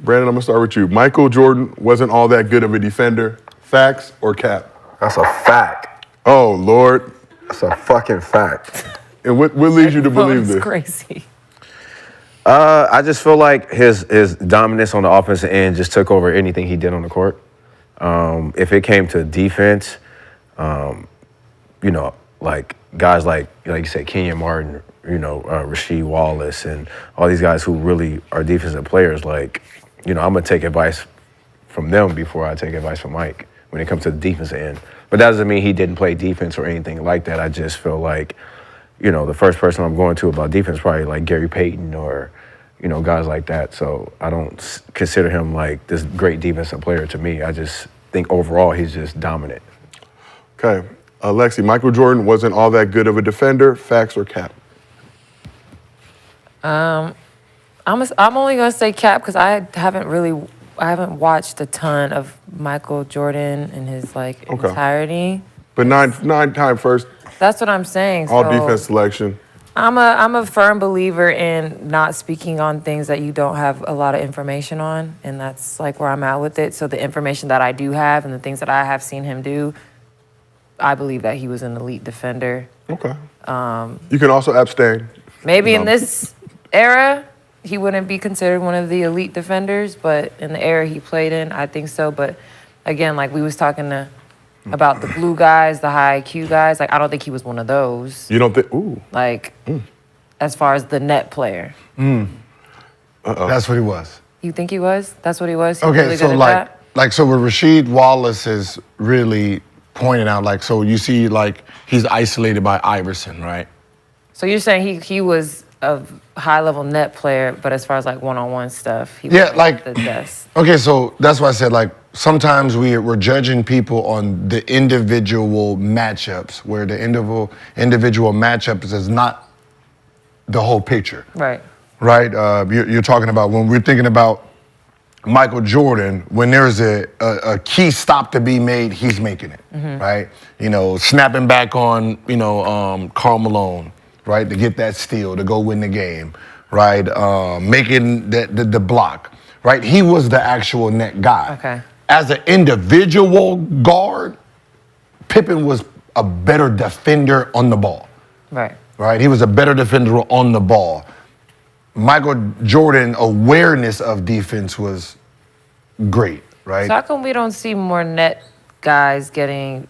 Brandon, I'm going to start with you. Michael Jordan wasn't all that good of a defender. Facts or cap? That's a fact. Oh, Lord. That's a fucking fact. And what leads you to believe this? Crazy. I just feel like his dominance on the offensive end just took over anything he did on the court. If it came to defense, you know, like guys like you said, Kenyon Martin, you know, Rasheed Wallace, and all these guys who really are defensive players, like, you know, I'm going to take advice from them before I take advice from Mike when it comes to the defensive end. But that doesn't mean he didn't play defense or anything like that. I just feel like, you know, the first person I'm going to about defense probably like Gary Payton or, you know, guys like that. So I don't consider him like this great defensive player to me. I just think overall he's just dominant. Okay. Lexi, Michael Jordan wasn't all that good of a defender. Facts or cap? I'm only gonna say cap because I haven't watched a ton of Michael Jordan in his entirety. But nine-time first. That's what I'm saying. All defense selection. I'm a firm believer in not speaking on things that you don't have a lot of information on, and that's like where I'm at with it. So the information that I do have and the things that I have seen him do, I believe that he was an elite defender. Okay. You can also abstain. Maybe in this era, he wouldn't be considered one of the elite defenders, but in the era he played in, I think so. But again, like we was talking about the blue guys, the high IQ guys, like I don't think he was one of those. You don't think? Ooh. Like, as far as the net player. That's what he was. You think he was? That's what he was? He Okay, really so good at that? so what Rasheed Wallace is really pointing out, like, so you see, like, he's isolated by Iverson, right? So you're saying he was a high-level net player, but as far as like one-on-one stuff, he Yeah, was like the best. Okay, so that's why I said, like, sometimes we're judging people on the individual matchups, where the individual matchups is not the whole picture. Right. Right? You're talking about when we're thinking about Michael Jordan, when there's a key stop to be made, he's making it, right? You know, snapping back on, Karl Malone, right, to get that steal, to go win the game, right? Making the block, right? He was the actual net guy. Okay. As an individual guard, Pippen was a better defender on the ball. Right. Right? He was a better defender on the ball. Michael Jordan's awareness of defense was great, right? So how come we don't see more net guys getting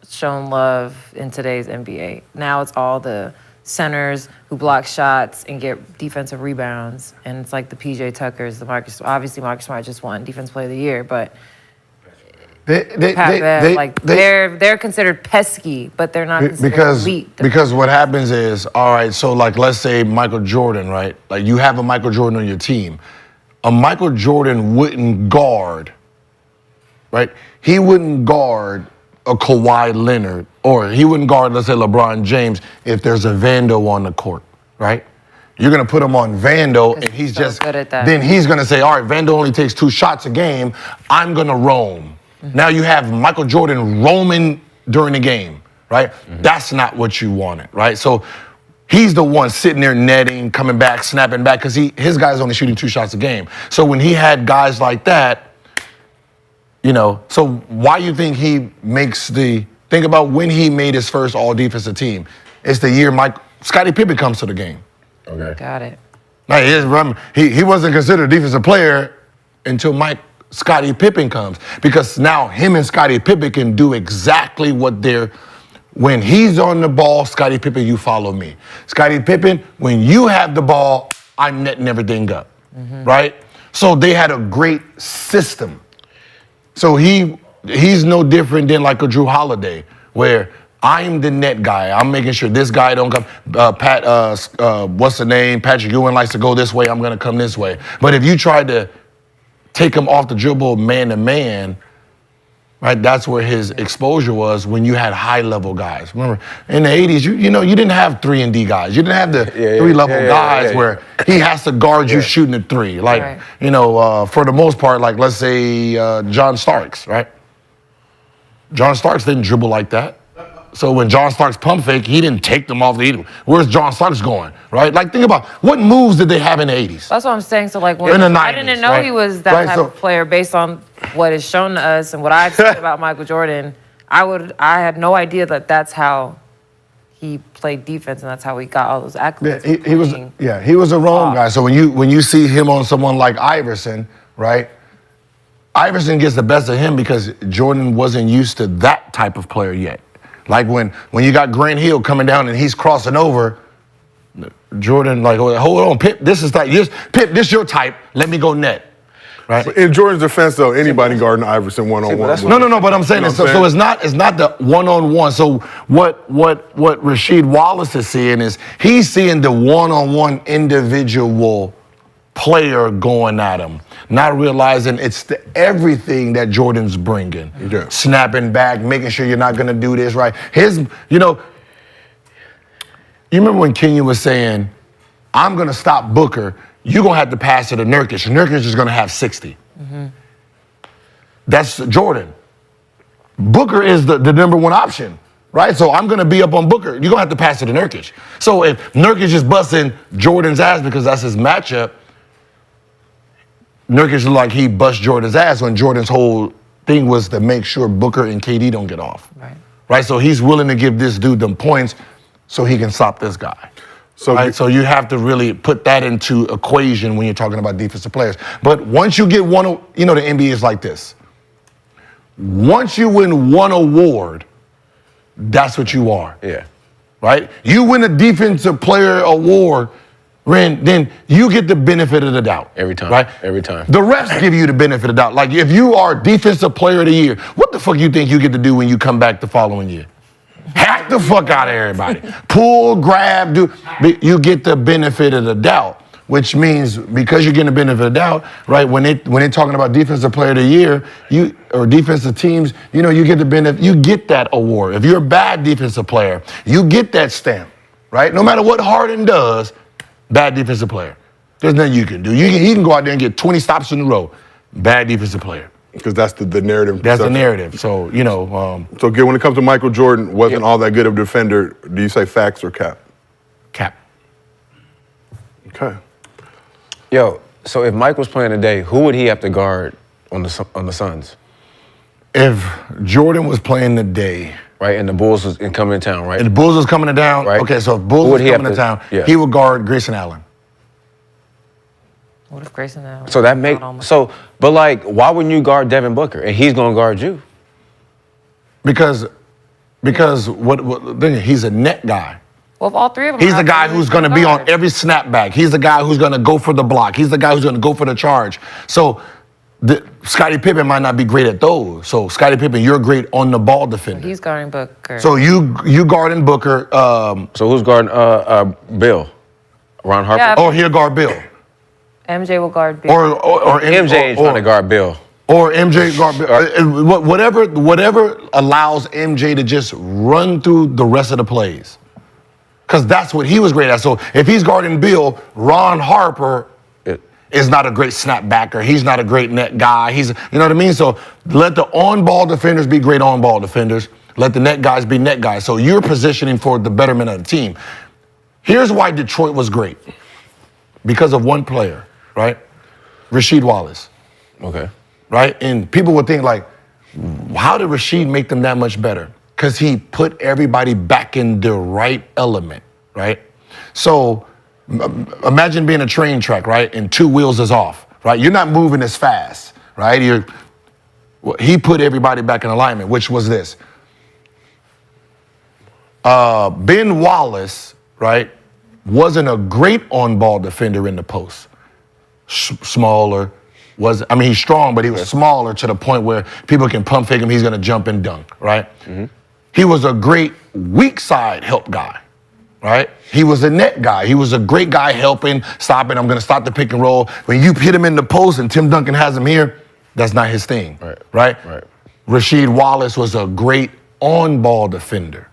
shown love in today's NBA? Now it's all the centers who block shots and get defensive rebounds, and it's like the PJ Tuckers, Marcus Smart just won Defense Player of the Year, but they're considered pesky, but they're not considered elite. Because what happens is, all right, so like let's say Michael Jordan, right? Like you have a Michael Jordan on your team. A Michael Jordan wouldn't guard, right? He wouldn't guard a Kawhi Leonard, or he wouldn't guard, let's say, LeBron James if there's a Vando on the court, right? You're going to put him on Vando, and he's so just good at that. Then he's going to say, all right, Vando only takes 2 shots a game. I'm going to roam. Now you have Michael Jordan roaming during the game, right? That's not what you wanted, right? So he's the one sitting there netting, coming back, snapping back, because his guy's only shooting 2 shots a game. So when he had guys like that, so why you think he makes think about when he made his first all-defensive team. It's the year Scottie Pippen comes to the game. Okay. Got it. Now, he wasn't considered a defensive player until Scottie Pippen comes, because now him and Scottie Pippen can do exactly what when he's on the ball, Scottie Pippen, you follow me. Scottie Pippen, when you have the ball, I'm netting everything up, right? So they had a great system. So he's no different than like a Drew Holiday, where I'm the net guy. I'm making sure this guy don't come. What's the name? Patrick Ewing likes to go this way. I'm gonna come this way. But if you try to take him off the dribble man to man, right? That's where his exposure was when you had high-level guys. Remember, in the 80s, you didn't have 3-and-D guys. You didn't have the 3-level guys where he has to guard you shooting a 3. Like, for the most part, like let's say John Starks, right? John Starks didn't dribble like that. So when John Starks pump fake, he didn't take them off the 80. Where's John Starks going, right? Like, think about what moves did they have in the 80s? That's what I'm saying. So, like, when In the I 90s, didn't know right? he was that Right, type so- of player based on what is shown to us and what I've seen about Michael Jordan. I had no idea that that's how he played defense and that's how he got all those accolades. He was a wrong guy. So when you see him on someone like Iverson, right? Iverson gets the best of him because Jordan wasn't used to that type of player yet. Like when you got Grant Hill coming down and he's crossing over, Jordan like, hold on, Pip, this your type. Let me go net. Right. In Jordan's defense, though, anybody guarding Iverson one-on-one. No, but I'm saying You know so it's not the one-on-one. So what Rasheed Wallace is seeing is he's seeing the one-on-one individual player going at him, not realizing it's everything that Jordan's bringing. Yeah. Snapping back, making sure you're not going to do this right. You remember when Kenya was saying, I'm going to stop Booker, you're going to have to pass it to Nurkic. Nurkic is going to have 60. Mm-hmm. That's Jordan. Booker is the number one option, right? So I'm going to be up on Booker. You're going to have to pass it to Nurkic. So if Nurkic is busting Jordan's ass because that's his matchup, Nurkic looked like he bust Jordan's ass when Jordan's whole thing was to make sure Booker and KD don't get off. Right? So he's willing to give this dude them points so he can stop this guy. So you have to really put that into equation when you're talking about defensive players. But once you get the NBA is like this. Once you win one award, that's what you are. Yeah. Right? You win a defensive player award, then you get the benefit of the doubt. Every time. Right? Every time. The refs give you the benefit of the doubt. Like if you are defensive player of the year, what the fuck you think you get to do when you come back the following year? Hack the fuck out of everybody. Pull, grab, do. You get the benefit of the doubt, which means because you're getting the benefit of the doubt, right? When they're talking about defensive player of the year, or defensive teams, you get the benefit. You get that award. If you're a bad defensive player, you get that stamp, right? No matter what Harden does, bad defensive player. There's nothing you can do. He can go out there and get 20 stops in a row. Bad defensive player. Because that's the narrative. That's the narrative. So, So, again, when it comes to Michael Jordan, wasn't all that good of a defender, do you say facts or cap? cap. Okay. Yo, so if Mike was playing today, who would he have to guard on the Suns? If Jordan was playing today, Right, and the Bulls was coming to town, right? and the Bulls was coming to town, Right. okay, so if Who Bulls would was he have coming to to- town, yeah. he would guard Grayson Allen. What if Grayson Allen? So that but like, why wouldn't you guard Devin Booker and he's gonna guard you? Because then he's a net guy. Well, if all three of them. He's are the out guy there, who's who's going to gonna be on guard? every snapback. He's the guy who's going to go for the block. He's the guy who's going to go for the charge. So Scottie Pippen might not be great at those. So Scottie Pippen, you're a great on the ball defender. He's guarding Booker. So you guarding Booker, So who's guarding Bill? Ron Harper? Yeah. or he'll guard Bill, MJ will guard Bill. or MJ ain't trying to guard Bill. Or MJ guard Bill. Whatever allows MJ to just run through the rest of the plays. Because that's what he was great at. So if he's guarding Bill, Ron Harper is not a great snapbacker. He's not a great net guy. You know what I mean? So let the on-ball defenders be great on-ball defenders. Let the net guys be net guys. So you're positioning for the betterment of the team. Here's why Detroit was great. Because of one player, right? Rasheed Wallace. Okay. Right? And people would think like, how did Rasheed make them that much better? Because he put everybody back in the right element, right? So imagine being a train track, right? And two wheels is off, right? You're not moving as fast, right? He put everybody back in alignment, which was this. Ben Wallace, right, wasn't a great on-ball defender in the post. Smaller. He's strong, but he was smaller to the point where people can pump fake him. He's going to jump and dunk, right? Mm-hmm. He was a great weak side help guy, right? He was a net guy. He was a great guy helping, stopping. I'm going to stop the pick and roll. When you hit him in the post and Tim Duncan has him here, that's not his thing, right? Rasheed Wallace was a great on-ball defender,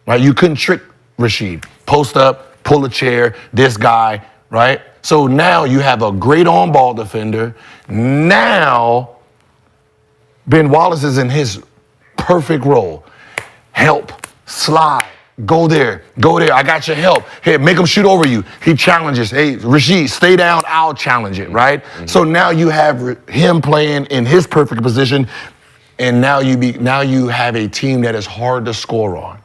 right? You couldn't trick Rasheed. Post up, pull a chair, this guy, right? So now you have a great on-ball defender. Now Ben Wallace is in his perfect role. Help, slide, go there, I got your help. Here, make him shoot over you. He challenges, hey, Rasheed, stay down, I'll challenge it, right? So now you have him playing in his perfect position, and now you have a team that is hard to score on.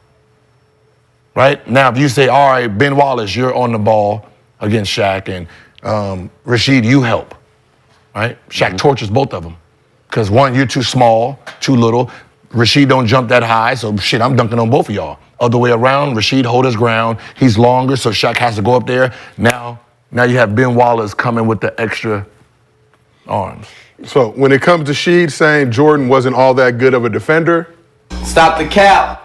Right? Now, if you say, all right, Ben Wallace, you're on the ball against Shaq, and Rasheed, you help, right? Shaq tortures both of them. Because one, you're too small, too little. Rasheed don't jump that high, so shit, I'm dunking on both of y'all. Other way around, Rasheed hold his ground. He's longer, so Shaq has to go up there. Now you have Ben Wallace coming with the extra arms. So when it comes to Sheed saying Jordan wasn't all that good of a defender, Stop the cap.